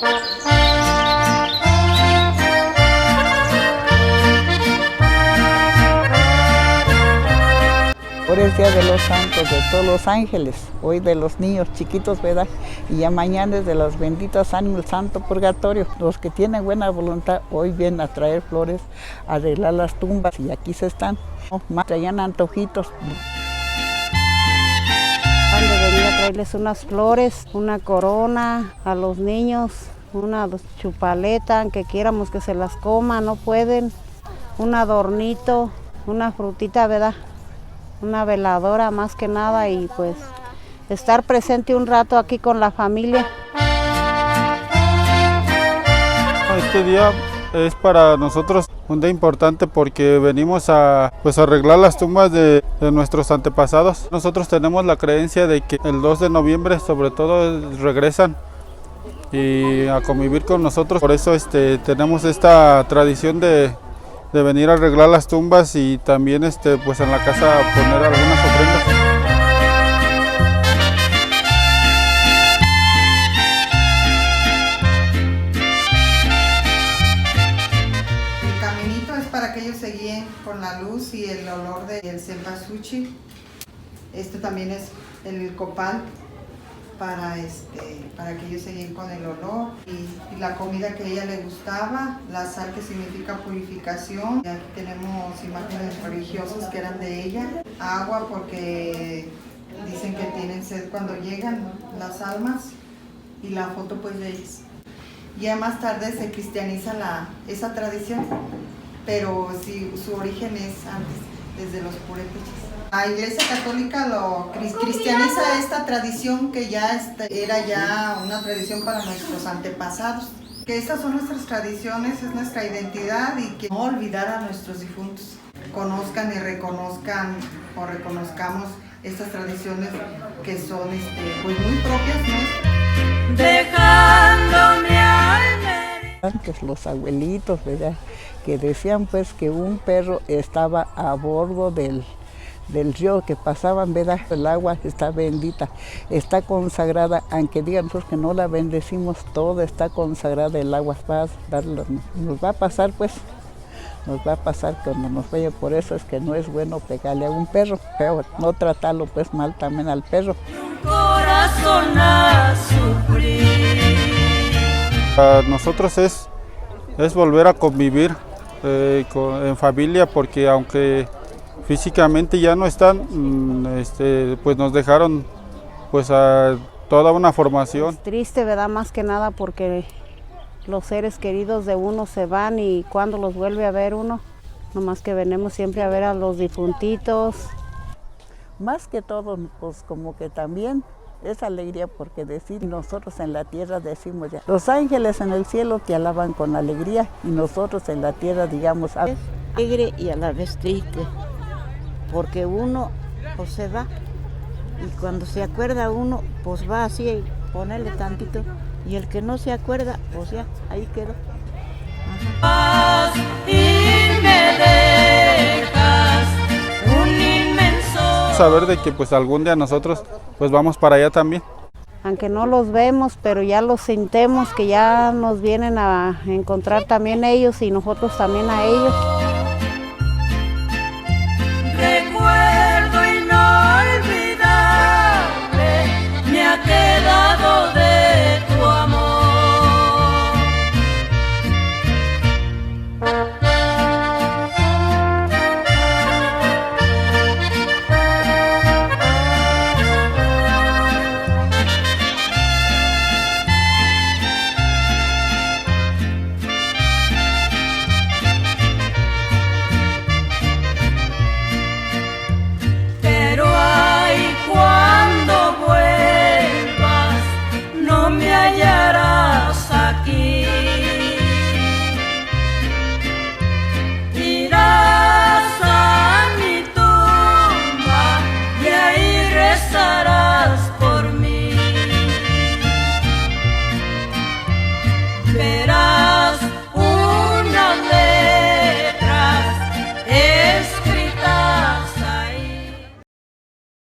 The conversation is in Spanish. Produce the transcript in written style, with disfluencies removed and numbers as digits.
Hoy es Día de los Santos, de todos los ángeles, hoy de los niños chiquitos, ¿verdad? Y ya mañana es de las benditas ánimas, el Santo Purgatorio. Los que tienen buena voluntad hoy vienen a traer flores, a arreglar las tumbas y aquí se están. Más traían antojitos. Han de venir a traerles unas flores, una corona a los niños, una chupaleta, aunque quieramos que se las coman, no pueden, un adornito, una frutita, ¿verdad? Una veladora más que nada y pues estar presente un rato aquí con la familia. Este día es para nosotros un día importante porque venimos a arreglar las tumbas de nuestros antepasados. Nosotros tenemos la creencia de que el 2 de noviembre sobre todo regresan y a convivir con nosotros. Por eso tenemos esta tradición de venir a arreglar las tumbas y también pues en la casa poner algunas ofrendas. El caminito es para que ellos se guíen con la luz y el olor del cempasúchil. Esto también es el copal para que ellos se guíen con el olor y la comida que a ella le gustaba, la sal que significa purificación. Y aquí tenemos imágenes religiosas que eran de ella, agua porque dicen que tienen sed cuando llegan las almas y la foto pues de ellos. Ya más tarde se cristianiza esa tradición, pero sí, su origen es antes, desde los purépechas. La Iglesia Católica lo cristianiza esta tradición que ya era ya una tradición para nuestros antepasados. Que estas son nuestras tradiciones, es nuestra identidad y que no olvidar a nuestros difuntos. Conozcan y reconozcan o reconozcamos estas tradiciones que son pues muy propias nuestras. Dejándome al Antes los abuelitos, ¿verdad? Que decían pues que un perro estaba a bordo del río que pasaban, ¿verdad? El agua está bendita, está consagrada, aunque digan nosotros que no la bendecimos, todo está consagrada, el agua nos va a pasar pues, nos va a pasar cuando nos vaya, por eso es que no es bueno pegarle a un perro, pero no tratarlo pues mal también al perro. corazón a sufrir. Para nosotros es volver a convivir en familia, porque aunque físicamente ya no están, pues nos dejaron pues a toda una formación. Es triste, ¿verdad? Más que nada porque los seres queridos de uno se van y cuando los vuelve a ver uno, nomás que venimos siempre a ver a los difuntitos. Más que todo, pues como que también es alegría porque decir, nosotros en la tierra decimos ya, los ángeles en el cielo te alaban con alegría y nosotros en la tierra digamos alegre y a la vez triste. Porque uno pues se va y cuando se acuerda uno pues va así y ponerle tantito y el que no se acuerda pues ya ahí quedó. Y me dejas un inmenso. Saber de que pues algún día nosotros pues vamos para allá también. Aunque no los vemos, pero ya los sintemos que ya nos vienen a encontrar también ellos y nosotros también a ellos. Recuerdo inolvidable me ha quedado de tu amor. Pero ay, cuando vuelvas, no me hallarás aquí. Irás a mi tumba y ahí rezarás por